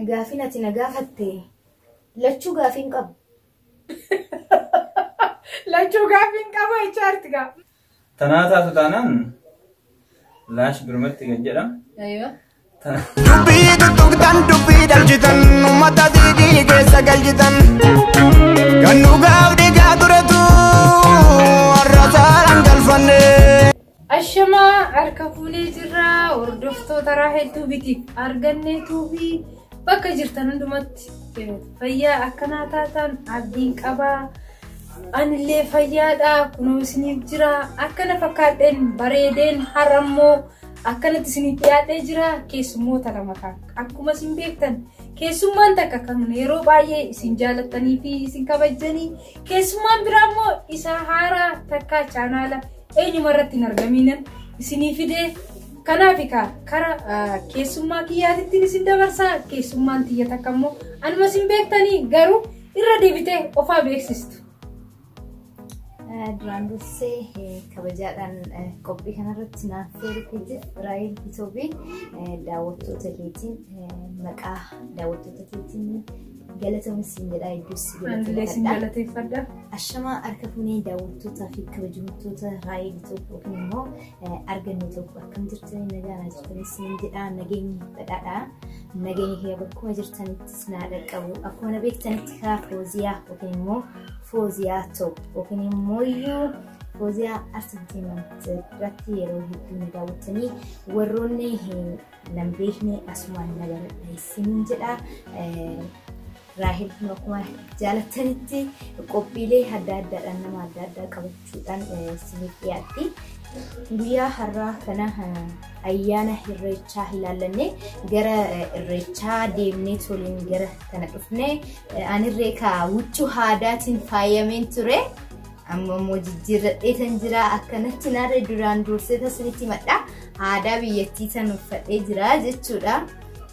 gaafin ati na gaafatte lachuu gaafin qabu. Lachuu gaafin qabu jechaarti gaa. Tanaataa tutaanan laash birumatti gad jedha. Aywa. Dubbii tuttuqtan dubbii dhalchitan uummata diidii keessa galchitan kan dhugaaf dhiigaa turetu warra saalaan galfanne. Ashama harka fuulee jirra hordoftoota hedduu bitiif argannee tuubii bakka jirtan hundumatti fayyaa akkanaa taatan abdiin qabaa. Anillee fayyaadha kunoo isiniif jira akkana fakkaadheen bareedeen har'ammoo akkanatti isiniif dhiyaatee jira keessummoota lama kan akkuma isin beektan keessummaan takka kan yeroo baay'ee isin jaalattanii fi isin kabajanii keessummaan biraammoo isa haaraa takka chaanaala eenyuma irratti hin argaminan isinii fidee kanaaf kara keessummaa kiyyaatitti isin dabarsaa keessummaan tiyya takka immoo anuma isin beektanii garuu irra deebitee ofaa beeksistu. Duraan dursee kabajaadhaan qophii kanarratti naaf feerifeetiif Raahel Itoobii daawwattoota keetiin maqaa daawwattoota keetiin galatoomsiin jedhaa hedduusi galateeffadha. Ashama harka fuunee daawwattootaa fi kabajamtoota Raahel Itoobii yookiin immoo argannoo tokko akkam jirtanii nagaan jirtanii siin jedhaa nageenyi badhaadhaa. Nageenyi kee bakkuma jirtanittis naa dhaqqabu akkuma beektanitti kaa Fooziyaa yookiin immoo Fooziyaa ta'u yookiin immoo Fooziyaa Artimanti irratti yeroo hedduu daawwattanii warroonni nan beekne asumaan nagarra isiniin jedha. Raahel kun akkuma jaalattanitti qophiilee adda addaadhaan nama adda addaa qabachuudhaan isiniif dhiyaatti. Guyyaa har'aa kana ayyaana irreechaa ilaallanne gara irreechaa deemnee toliin gara kana dhufne anirree huccuu aadaatiin faayameen ture amma immoo jijjiirradhee tan jira akkanatti naarree duraan dursee tasinitti madha aadaa biyyattii tan uffadhee jira jechuudha.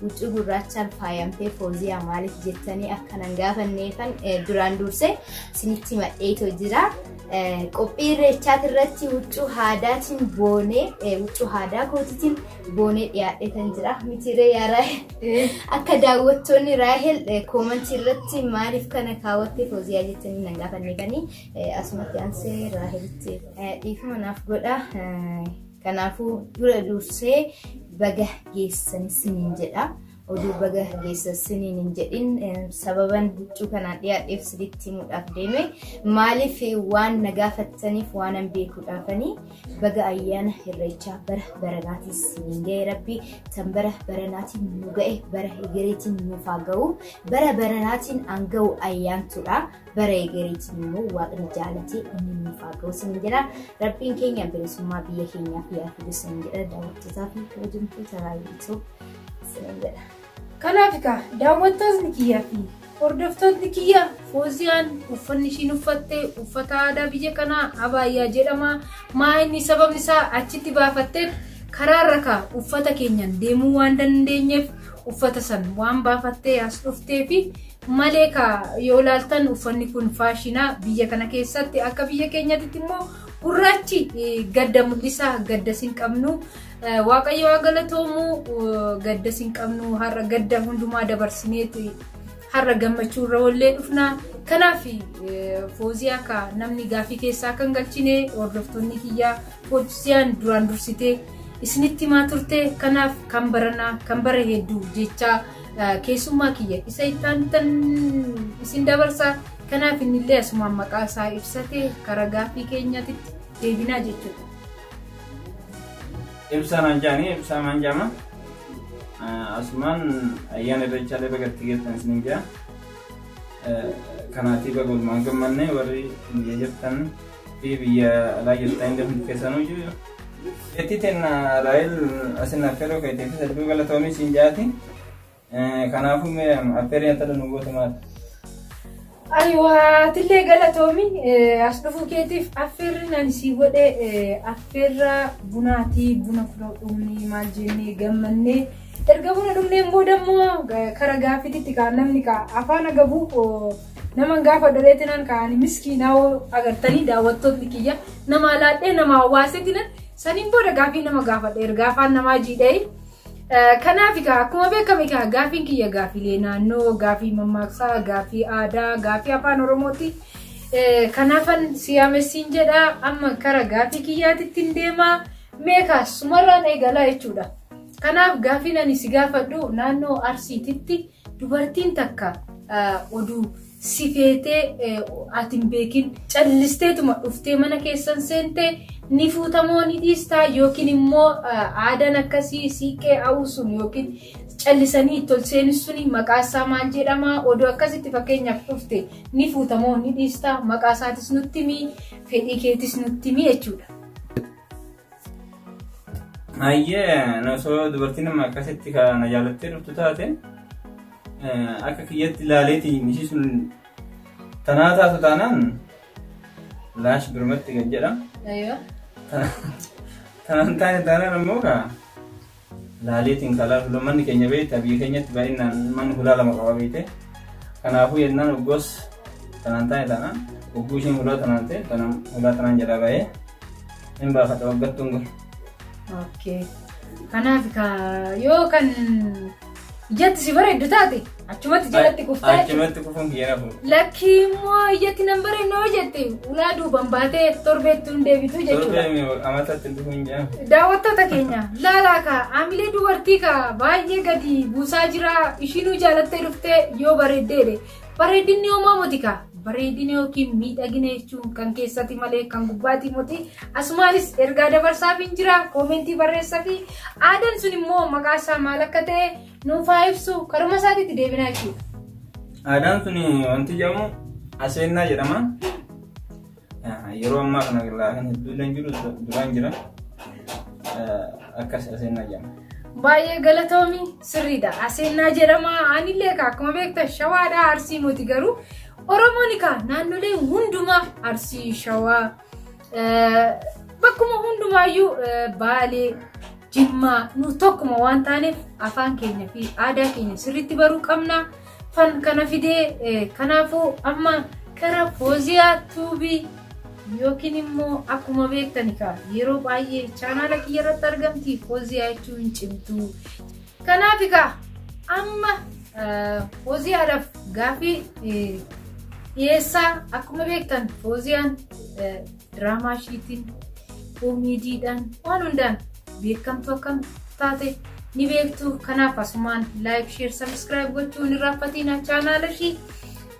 Huccuu gurraachaan faayamtee Fooziyaa maaliif jettanii akkanan gaafanneefan duraan dursee isinitti madheetoo jira. Qophii irreechaa irratti huccuu aadaatiin boonee huccuu aadaa kootiitiin boonee dhiyaadhee tan jira. Mitiiree yaa Raahel akka daawwattoonni Raahel koomantii irratti maaliif kana kaawwattee Fooziyaa jettanii nan gaafanneefanii asumatti ansee Raahelitti dhiifama naaf godha. Kanaafuu dura dursee baga geessan siniin jedha. Oduu baga geessan siniin hin jedhin sababan huccuu kanaan dhiyaadheef sirriitti himuudhaaf deeme maaliif waan na gaafattaniif waan an beekuudhaafanii baga ayyaana irreechaa bara baranaatis siniin ga'e rabbi tan bara baranaatiin nu ga'e bara egereetiin nuuf haa ga'u bara baranaatiin an ga'u ayyaantuudha bara egereetiin immoo waaqni jaalatee inni nuuf haa ga'u siniin jedha. Rabbiin keenya bilisummaa biyya keenyaaf yaa fidu siniin jedha daawwattootaa fi kabajamtoota Raahel Itoobii. Kanaaf daawwattoonni kiyyaa fi hordoftoonni kiyyaa Fooziyaan uffanni ishiin uffatte uffata aadaa biyya kanaa abaayyaa jedhama. Maa'inni sababni isaa achitti baafatteef karaarra uffata keenyan deemuu waan dandeenyeef uffata san waan baafattee as dhuftee fi malee yoo ilaaltan uffanni kun faashinaa biyya kana keessatti akka biyya keenyaatti immoo gurraachi gadda mul'isaa gadda sin qabnu. Waaqayyo waa galatoomu gadda sin qabnu har'a gadda hundumaa dabarsineeti har'a gammachuu irra wallee dhufna. Kanaaf Fooziyaa namni gaafii keessaa kan galchine hordoftoonni kiyyaa Fooziyaan duraan dursitee isinitti maa turte kanaaf kan baranaa kan bara hedduu jecha keessummaa kiyya isa ittaantan isin dabarsa. Kanaaf innillee asumaan maqaa isaa ibsatee karaa gaafii keenyaatti deebinaa jechuudha. Ibsa manjaanii ibsa manjama asumaan ayyaana irreechaa bagatti geessan isiniin jira. Kanaatiif bagulmaan gammanne warri biyya jirtan fi biyya alaa jirtan illee hundi keessanuu jiru. Jetti tenna Raahel asin affeeroo keetii fi saduu galatoomii siin jaati. Kanaafuu affeerii anta nu goote maali? Aywa tillee galatoomi as dhufuu keetiif affeerri nan si godhe affeerra bunaatii buna fudhadhuumni maal jennee gammannee erga buna dhumneen boodammoo kara gaafiitti namni afaan agabuu nama gaafa dhaleetinan kaani miskiinaa agartanii daawwattoonni kiyya nama laadhee nama hawaaseetinan saniin booda gaafii nama gaafadhe erga afaan namaa jiidhee Kanaaf egaa akkuma beekame egaa gaafiin kiyya gaafiilee naannoo, gaafii mammaaksaa, gaafii aadaa, gaafii afaan Oromooti. Kanaafan siyaamessiin jedha amma kara gaafii kiyyaatitti hin deemaa meeqaas sumarraan eegalaa jechuudha. Kanaaf gaafiin ani si gaafadhu naannoo Arsiititti dubartiin takka oduu si feetee ati hin beekin callisteetuma dhuftee mana keessan seentee ni fuutamoo ni dhiistaa yookiin immoo aadaan akkasii siiqee awusun yookiin callisanii tol seenissuni maqaa isaa maal jedhama oduu akkasitti fakkeenyaaf dhufte ni fuutamoo ni dhiistaa maqaa isaatis nutti himi fedhii keetis nutti himi jechuudha. Ayyee nosoo dubartiin amma akkasitti kana jaalattee dhuftu taate akka kiyyatti ilaaleeti mishii sun tanaa taatu taanaan laash birumatti gad jedha. Ayyo. Tanaan taanaan ammoo kaa laaleetiin kalaa manni keenya beektaa biyya keenyatti baay'inaan manni hulaa lama qaba beekte. Kanaafuu yennaan oggos tanaan taanaan ogguu isheen hulaa tanaan ta'e hulaa tanaan jedha baay'ee hin baafata waggattuun kun. Okay. Kanaaf yoo kan ijatti si bareeddu taate achumatti jalatti kuftaa. Achumatti kufuun kiyya nafu. Lakkii immoo ijatti nan bareennoo jette ulaa duubaan baatee torbeettuun deebitu jechuudha. Torbee amatatti dhufuun jaa. Daawwattoota keenya laalaa kaa amilee dubartii kaa baay'ee gadi buusaa jira ishiinuu jaalattee dhuftee yoo bareeddeedhe bareedinni hoomaa moti kaa. Bareedina yookiin miidhagina jechuun kan keessatti malee kan gubbaatti moti asumaanis ergaa dabarsaaf hin jira koomentii barreessaa fi aadaan sun immoo maqaa isaa maal akka ta'e nuuf haa ibsu karuma isaatiitti deebinaa jechuudha. Aadaan sun wanti jedhamu aseennaa jedhama. Yeroo ammaa kana kan hedduudhaan jiru duraan jira akkas aseennaa jedhama. Baay'ee galatoomii sirriidha aseennaa jedhama anillee akkuma beektan shawaadhaa arsii moti garuu. Oromonika naannolee hundumaa Arsii Shawaa bakkuma hundumaayyuu Baalee Jimmaa nu tokkuma waan taaneef afaan keenya fi aadaa keenya sirriitti baruu qabna. Fan kana fidee kanaafuu amma kara Fooziyaa Tuubii yookiin immoo akkuma beektanika yeroo baay'ee chaanaala kiyya irratti argamti Fooziyaa jechuun cimtuu. Kanaaf amma Fooziyaadhaaf gaafii Yeessaa akkuma beektan Fooziyaan diraamaa ishiitiin koomeediidhaan waan hundaan beekamtu akkam taate ni beektu. Kanaaf asumaan like, share, subscribe gochuun hin irraanfatina chaanaala ishii.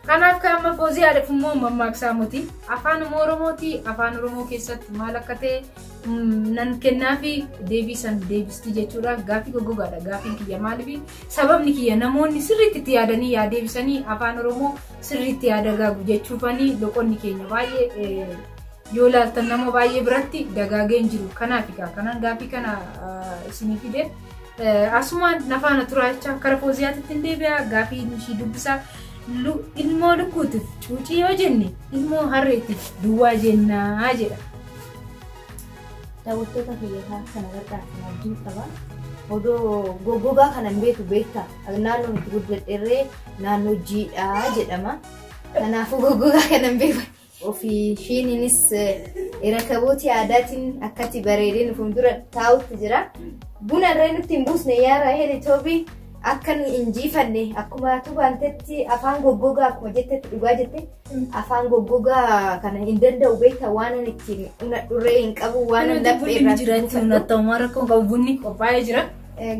Kanaaf amma Fooziyaadhaaf immoo mammaaksaa moti afaan Oromooti. Afaan Oromoo keessatti maal akka ta'e nan kennaa fi deebisan deebistii jechuudha. Gaafii goggogaadha gaafiin kiyya maaliif sababni kiyya namoonni sirriitti itti yaadanii yaa deebisanii afaan Oromoo sirriitti yaada gaagu jechuufanii loqonni keenya baay'ee yoo laaltan nama baay'ee biratti dagaageen jiru. Kanaaf kanan gaafii kana isinii fide asumaan nafaana turaacha kara Fooziyaatti deebi'a gaafii ishii dubbisaa. Ilmoo lukkuutiif cuucii yoo jenne ilmoo harreetiif duwwaa jennaa jedha. Daawwattoota fayyataa kana gargaarsa abdii qaba. Odoo goggogaa kanan beeku beektaa naannoon itti guddadheerree naannoo jiidhaa jedhama. Kanaafuu goggogaa kanan beeku. Ofii ishiinis rakkabooti aadaatiin akkatti bareedeen fuuldura taa'utti jira. Buna irree nutti hin buusne yaara heli toobii. Akkan injifanne akkuma tubaantetti afaan goggogaa akkuma jettetti dhugaa jette afaan goggogaa kana hin danda'u beektaa waan ittiin dhurree hin qabu waan laphee irraa jiraatti unatta umara kun qabu bunni qophaa'ee jira.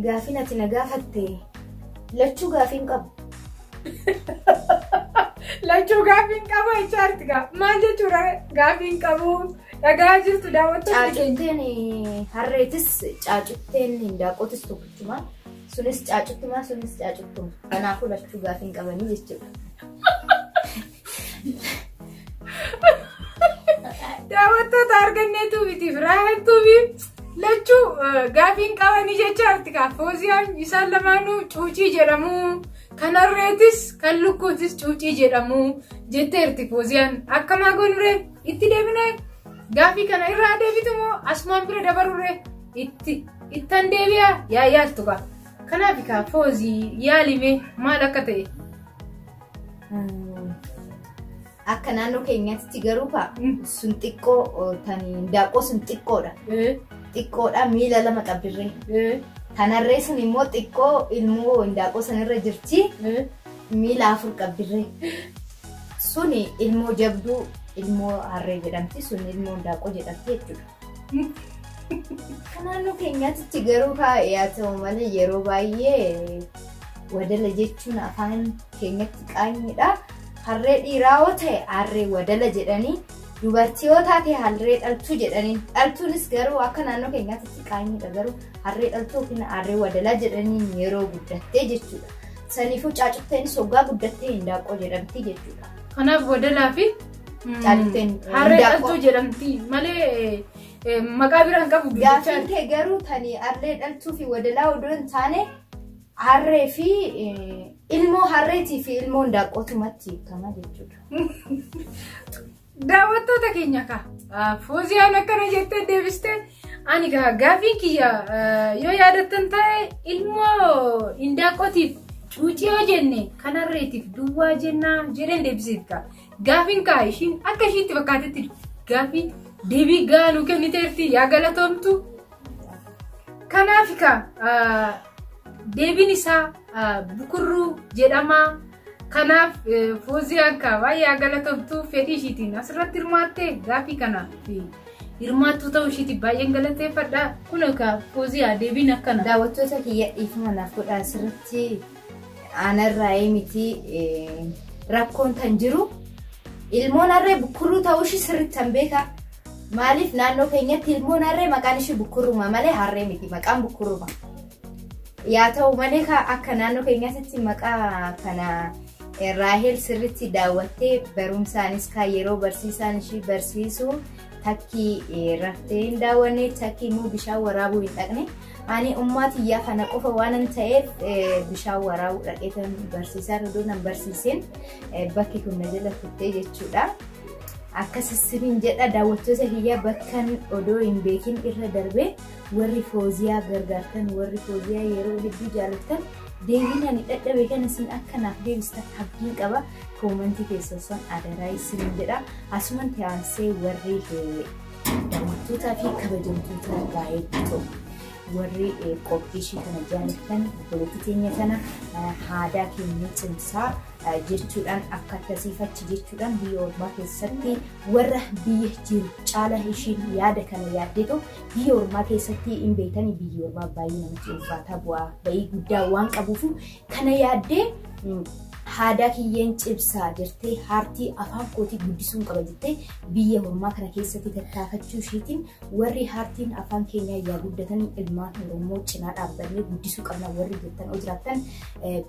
Gaafiin ati na gaafatte lachuu gaafiin qabu. Lachuu gaafiin qabu jechaarti maal jechuudha gaafiin qabu dhagaa jirtu daawwattoonni keenya. Caacutteen harreetis caacutteen hindaaqqootis tokkichuma. Sunis caacuttuma sunis caacuttuma. Kanaafuu lachuu gaafiin qabanii jechuudha. Daawwattoota arganneetu bitiif raahattuufi lachuu gaafiin qabanii jechaarti Fooziyaan isaan lamaanuu cuucii jedhamu. Kan harreetis kan lukkuutis cuucii jedhamu jetteerti Fooziyaan akkama gonuree itti deebinee gaafii kana irraa deebitumoo asumaan bira dabaruree ittan deebi'a yaa yaaltu kaa. Kanaaf Foozii yaalime maal akka ta'e? Akka naannoo keenyaatti garuu sun xiqqoo tani daaqqoo sun xiqqoodha. Xiqqoodha miila lama qabdirree. Kanarree sun immoo xiqqoo ilmoo hindaaqoo sanirra jirti. Miila 4 qabdirree. Suni ilmoo jabduu ilmoo harree jedhamti. Suni ilmoo hindaaqoo jedhamti jechuudha. Kanaannu keenyatti garuu yaa ta'u malee yeroo baay'ee wadala jechuun afaan keenyatti qaanyiidha. Harree dhiiraa yoo ta'e harree wadala jedhanii dubartii yoo taate harree dhaltuu jedhanii dhaltuunis garuu akka naannoo keenyaatti qaanyiidha garuu harree dhaltuu yookiin harree wadalaa jedhanii yeroo guddattee jechuudha. Saniifuu caacutteenis waggaa guddattee hindaaqoo jedhamti jechuudha. Kanaaf wadalaa fi Caacuttee harree dhaltuu jedhamti malee maqaa biraan qabu. Gaafiin kee garuu tani harree dhaltuu fi wadalaa odoo hin taane harree fi ilmoo harreetii fi ilmoo hindaaqootumatti hiikama jechuudha. Daawwattoota keenya Fooziyaan akkana jettee deebistee ani gaafiin kiyya yoo yaadattan ta'e ilmoo hindaaqootiif cuucii yoo jenne kan harreetiif duwwaa jennaa jedheen deebisiifka. Gaafiin ishiin akka ishiitti fakkaatetti gaafii deebii gaanuu kenniteerti yaa galatoomtu. Kanaaf deebiin isaa bukurruu jedhama. Kanaaf Fooziyaan baay'ee galatoomtu fedhii ishiitiin asirratti hirmaattee gaafii kana hirmaattuu ta'uu ishiitti baay'een galateeffadha. Kun Fooziyaa deebiin akkana. Daawwattoota kiyya dhiifama naaf godha asirratti aanarraa miti rakkoon tan jiru. Ilmoon harree bukurruu ta'uu ishii sirriitti tan beeka. Maaliif naannoo keenyatti ilmoon harree maqaan ishii bukurruma malee harree miti maqaan bukurruma. Yaa ta'u malee akka naannoo keenyatti maqaa kana Raahel sirriitti daawwattee barumsaanis yeroo barsiisaan ishii barsiisu takkii raftee hin daawwanne takkii immoo bishaan waraabuu hin dhaqne. Ani ummaatiyyaa kana qofa waan ta'eef bishaan waraabuu dhaqeetan barsiisaa odoo nan barsiiseen bakki kun na jala kuttee jechuudha. Akka sissiriin jedha daawwattoota kiyya bakkan odoo hin beekin irra darbee warri Fooziyaa gargaartan warri Fooziyaa yeroo hedduu jaallattan deebiin ani dadhabe kana isin akkanaaf deebistan abdiin qaba. Koomentii keessa son adaraa isin jedha. Asuman ta'ansee warri daawwattootaa fi kabajamtoota baay'eetu warri qophii ishii kana jaallattan obboleettii keenya kana aadaa keenya cimsaa jechuudhaan akka akkasiifachi jechuudhaan biyya ormaa keessatti warra biyya jiru caala ishiin yaada kana yaaddeetu biyya ormaa keessatti hin beekani biyya ormaa baay'ee namatti ulfaataa bu'aa bayii guddaa waan qabuuf kana yaaddee aadaa kiyyeen cimsaa jirtee haartii afaan kootii guddisuun qaba jettee biyya ormaa kana keessatti tattaafachuu ishiitiin warri haartiin afaan keenyaa yaa guddatanii ilmaan Oromoo cinaa dhaabbannee guddisuu qabna warri jettan jiraattan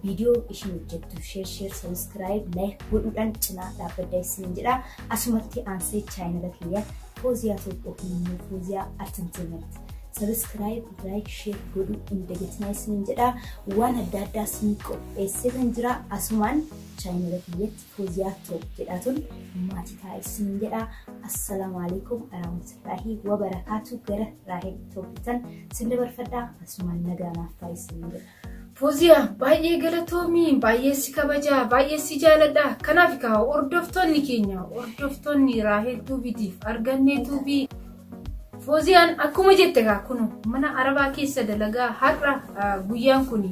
viidiyoo ishiin hojjettu share subscribe like godhuudhaan cinaa dhaabbaddaa isin jedha. Asumatti aansee chaanala kiyya Fooziyaa Itoophiyaa Fooziyaa Entertainment subscribe like share godhu indagatinaa isin jedha. Waan adda addaa isin qopheessee kan jira. Asumaan chaanala kiyyatti Fooziyaa Itoophiyaa jedhatuun maatii ta'a isin jedha. Assalaamu alaikum warahmatullahi wabarakatuh. Gara Raahel Itoophiyaa sin dabarfadhaa. Asumaan nagaanaaf ta'a isin jedha. Fooziyaa baay'ee galatoomii baay'ee si kabajaa baay'ee si jaaladha. Kanaaf hordoftoonni keenya hordoftoonni Raahel Tuubitiif argannee tuubii Fooziyaan akkuma jette kun mana Arabaa keessa dalagaa har'a guyyaan kun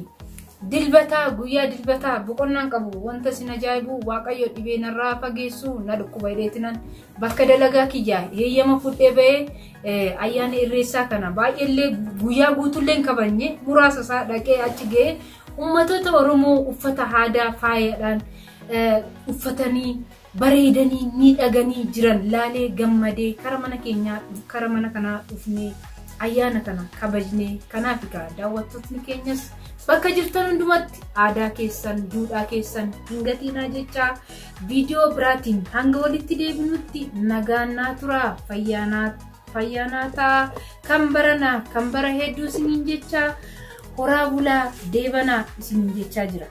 guyyaa dilbataa boqonnaan qabu wanta sin ajaa'ibu Waaqayyo dhibee narraa fageessu na dhukkuba hidheetinan bakka dalagaa kiyyaa heeyyama fudhee ba'ee ayyaana irreessaa kana baay'eellee guyyaa guutuullee kabajne muraasa isaa dhaqee achi ga'ee ummatoota Oromoo uffata aadaa faayaadhaan uffatanii bareedanii miidhaganii jiran laalee gammadee kara mana keenyaa kara mana kanaa dhufnee ayyaana kana kabajnee. Kanaaf daawwattoonni keenyas bakka jirtan hundumatti aadaa keessan duudhaa keessan hin gatiinaa jechaa viidiyoo biraatiin hanga walitti deebinutti nagaannaa turaa fayyaanaa kan baranaa kan bara hedduu isiniin jechaa horaa bulaa deebanaa isiniin jechaa jira.